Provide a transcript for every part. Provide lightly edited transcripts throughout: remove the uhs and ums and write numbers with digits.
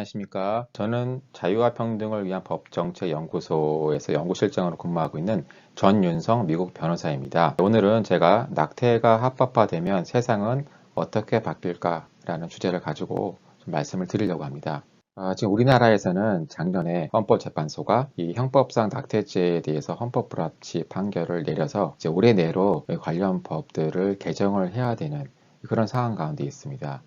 안녕하십니까. 저는 자유와 평등을 위한 법정책연구소에서 연구실장으로 근무하고 있는 전윤성 미국 변호사입니다. 오늘은 제가 낙태가 합법화되면 세상은 어떻게 바뀔까라는 주제를 가지고 좀 말씀을 드리려고 합니다. 지금 우리나라에서는 작년에 헌법재판소가 이 형법상 낙태죄에 대해서 헌법 불합치 판결을 내려서 이제 올해 내로 관련 법들을 개정을 해야 되는 그런 상황 가운데 있습니다.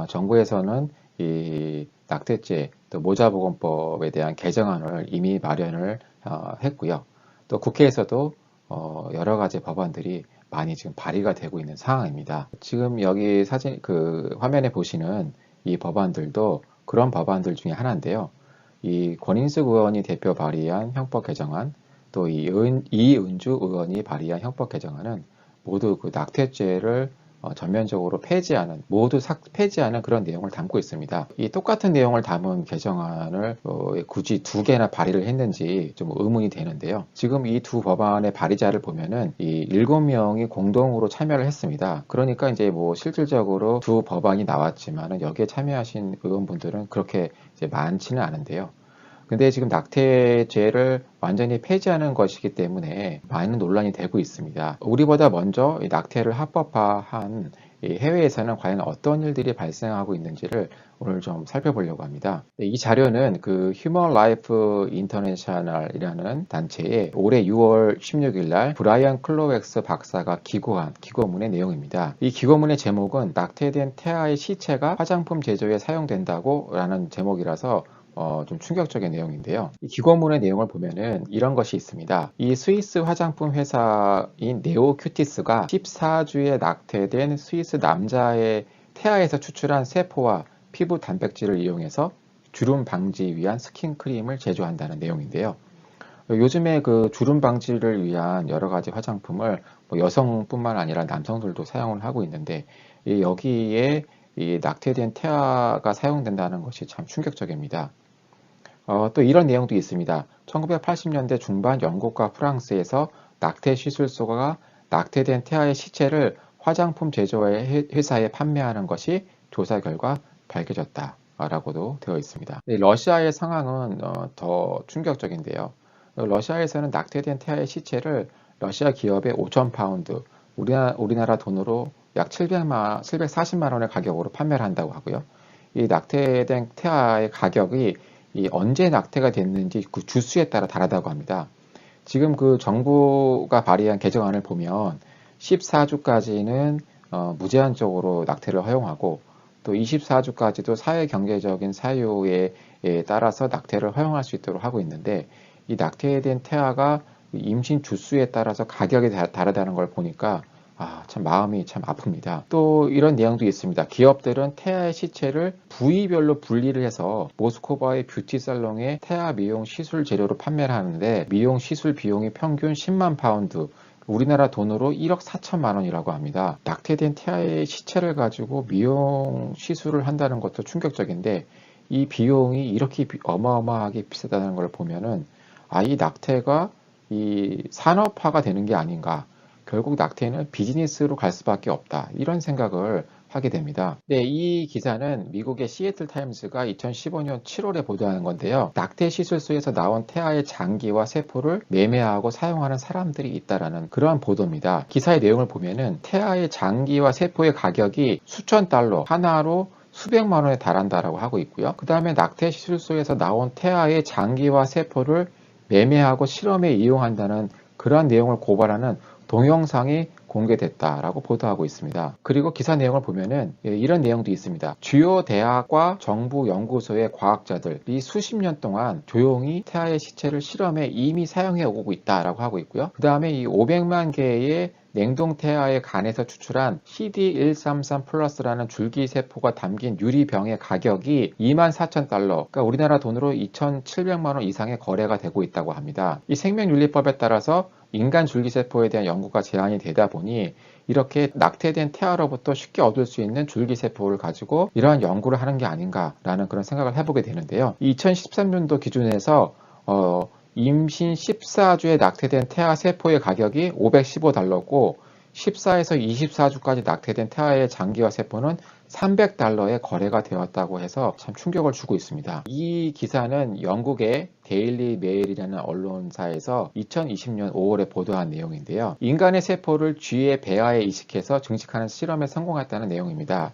정부에서는 이 낙태죄 또 모자보건법에 대한 개정안을 이미 마련을 했고요. 또 국회에서도 여러 가지 법안들이 많이 지금 발의가 되고 있는 상황입니다. 지금 여기 사진 화면에 보시는 이 법안들도 그런 법안들 중에 하나인데요. 이 권인숙 의원이 대표 발의한 형법 개정안, 또 이은주 의원이 발의한 형법 개정안은 모두 그 낙태죄를 전면적으로 폐지하는, 폐지하는 그런 내용을 담고 있습니다. 이 똑같은 내용을 담은 개정안을 굳이 두 개나 발의를 했는지 좀 의문이 되는데요. 지금 이 두 법안의 발의자를 보면은 이 7명이 공동으로 참여를 했습니다. 그러니까 이제 뭐 실질적으로 두 법안이 나왔지만은 여기에 참여하신 의원분들은 그렇게 이제 많지는 않은데요. 근데 지금 낙태죄를 완전히 폐지하는 것이기 때문에 많은 논란이 되고 있습니다. 우리보다 먼저 이 낙태를 합법화한 이 해외에서는 과연 어떤 일들이 발생하고 있는지를 오늘 좀 살펴보려고 합니다. 이 자료는 그 휴먼 라이프 인터내셔널이라는 단체의 올해 6월 16일 날 브라이언 클로웩스 박사가 기고한 기고문의 내용입니다. 이 기고문의 제목은 낙태된 태아의 시체가 화장품 제조에 사용된다고 라는 제목이라서 좀 충격적인 내용인데요. 이 기고문의 내용을 보면은 이런 것이 있습니다. 이 스위스 화장품 회사인 네오큐티스가 14주에 낙태된 스위스 남자의 태아에서 추출한 세포와 피부 단백질을 이용해서 주름 방지 위한 스킨크림을 제조한다는 내용인데요. 요즘에 그 주름 방지를 위한 여러 가지 화장품을 뭐 여성뿐만 아니라 남성들도 사용을 하고 있는데 여기에 이 낙태된 태아가 사용된다는 것이 참 충격적입니다. 또 이런 내용도 있습니다. 1980년대 중반 영국과 프랑스에서 낙태 시술소가 낙태된 태아의 시체를 화장품 제조의 회사에 판매하는 것이 조사 결과 밝혀졌다. 라고도 되어 있습니다. 러시아의 상황은 더 충격적인데요. 러시아에서는 낙태된 태아의 시체를 러시아 기업에 5,000파운드, 우리나라 돈으로 약 740만 원의 가격으로 판매를 한다고 하고요. 이 낙태된 태아의 가격이 이 언제 낙태가 됐는지 그 주수에 따라 다르다고 합니다. 지금 그 정부가 발의한 개정안을 보면 14주까지는 무제한적으로 낙태를 허용하고 또 24주까지도 사회경제적인 사유에 따라서 낙태를 허용할 수 있도록 하고 있는데 이 낙태된 태아가 임신 주수에 따라서 가격이 다르다는 걸 보니까 참 마음이 참 아픕니다. 또 이런 내용도 있습니다. 기업들은 태아의 시체를 부위별로 분리를 해서 모스크바의 뷰티 살롱에 태아 미용 시술 재료로 판매를 하는데 미용 시술 비용이 평균 10만 파운드, 우리나라 돈으로 1억 4천만 원이라고 합니다. 낙태된 태아의 시체를 가지고 미용 시술을 한다는 것도 충격적인데 이 비용이 이렇게 어마어마하게 비싸다는 걸 보면은 이 낙태가 이 산업화가 되는 게 아닌가. 결국 낙태는 비즈니스로 갈 수밖에 없다. 이런 생각을 하게 됩니다. 네, 이 기사는 미국의 시애틀 타임스가 2015년 7월에 보도하는 건데요. 낙태 시술소에서 나온 태아의 장기와 세포를 매매하고 사용하는 사람들이 있다라는 그러한 보도입니다. 기사의 내용을 보면은 태아의 장기와 세포의 가격이 수천 달러, 하나로 수백만 원에 달한다라고 하고 있고요. 그 다음에 낙태 시술소에서 나온 태아의 장기와 세포를 매매하고 실험에 이용한다는 그러한 내용을 고발하는 동영상이 공개됐다라고 보도하고 있습니다. 그리고 기사 내용을 보면은 이런 내용도 있습니다. 주요 대학과 정부 연구소의 과학자들이 수십 년 동안 조용히 태아의 시체를 실험에 이미 사용해 오고 있다라고 하고 있고요. 그 다음에 이 500만 개의 냉동 태아의 간에서 추출한 CD133 플러스라는 줄기세포가 담긴 유리병의 가격이 24,000달러, 그러니까 우리나라 돈으로 2,700만 원 이상의 거래가 되고 있다고 합니다. 이 생명윤리법에 따라서 인간 줄기세포에 대한 연구가 제한이 되다 보니 이렇게 낙태된 태아로부터 쉽게 얻을 수 있는 줄기세포를 가지고 이러한 연구를 하는 게 아닌가라는 그런 생각을 해보게 되는데요. 2013년도 기준에서 임신 14주에 낙태된 태아 세포의 가격이 $515고 14에서 24주까지 낙태된 태아의 장기와 세포는 $300에 거래가 되었다고 해서 참 충격을 주고 있습니다. 이 기사는 영국의 데일리 메일이라는 언론사에서 2020년 5월에 보도한 내용인데요. 인간의 세포를 쥐의 배아에 이식해서 증식하는 실험에 성공했다는 내용입니다.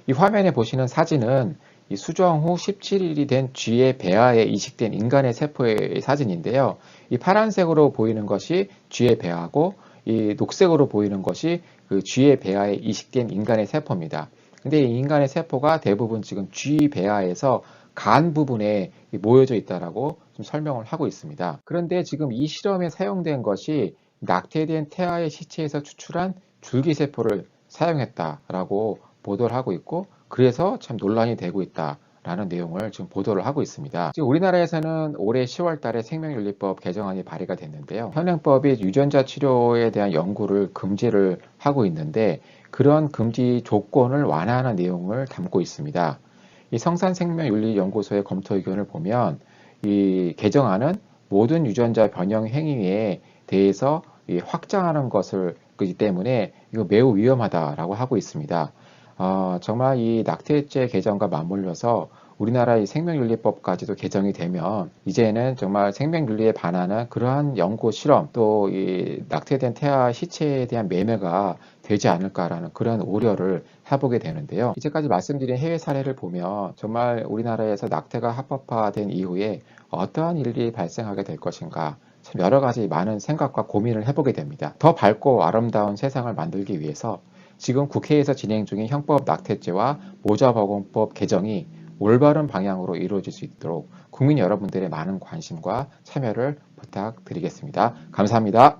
이 화면에 보시는 사진은 이 수정 후 17일이 된 쥐의 배아에 이식된 인간의 세포의 사진인데요. 이 파란색으로 보이는 것이 쥐의 배아고 이 녹색으로 보이는 것이 그 쥐의 배아에 이식된 인간의 세포입니다. 근데 이 인간의 세포가 대부분 지금 쥐 배아에서 간 부분에 모여져 있다라고 좀 설명을 하고 있습니다. 그런데 지금 이 실험에 사용된 것이 낙태된 태아의 시체에서 추출한 줄기세포를 사용했다라고 보도를 하고 있고, 그래서 참 논란이 되고 있다라는 내용을 지금 보도를 하고 있습니다. 지금 우리나라에서는 올해 10월 달에 생명윤리법 개정안이 발의가 됐는데요. 현행법이 유전자 치료에 대한 연구를 금지를 하고 있는데, 그런 금지 조건을 완화하는 내용을 담고 있습니다. 이 성산생명윤리연구소의 검토 의견을 보면 이 개정안은 모든 유전자 변형 행위에 대해서 확장하는 것을 그기 때문에 이거 매우 위험하다라고 하고 있습니다. 정말 이 낙태죄 개정과 맞물려서 우리나라의 생명윤리법까지도 개정이 되면 이제는 정말 생명윤리에 반하는 그러한 연구 실험, 또 이 낙태된 태아 시체에 대한 매매가 되지 않을까라는 그런 우려를 해보게 되는데요. 이제까지 말씀드린 해외 사례를 보면 정말 우리나라에서 낙태가 합법화된 이후에 어떠한 일이 발생하게 될 것인가, 참 여러 가지 많은 생각과 고민을 해보게 됩니다. 더 밝고 아름다운 세상을 만들기 위해서 지금 국회에서 진행 중인 형법 낙태죄와 모자보건법 개정이 올바른 방향으로 이루어질 수 있도록 국민 여러분들의 많은 관심과 참여를 부탁드리겠습니다. 감사합니다.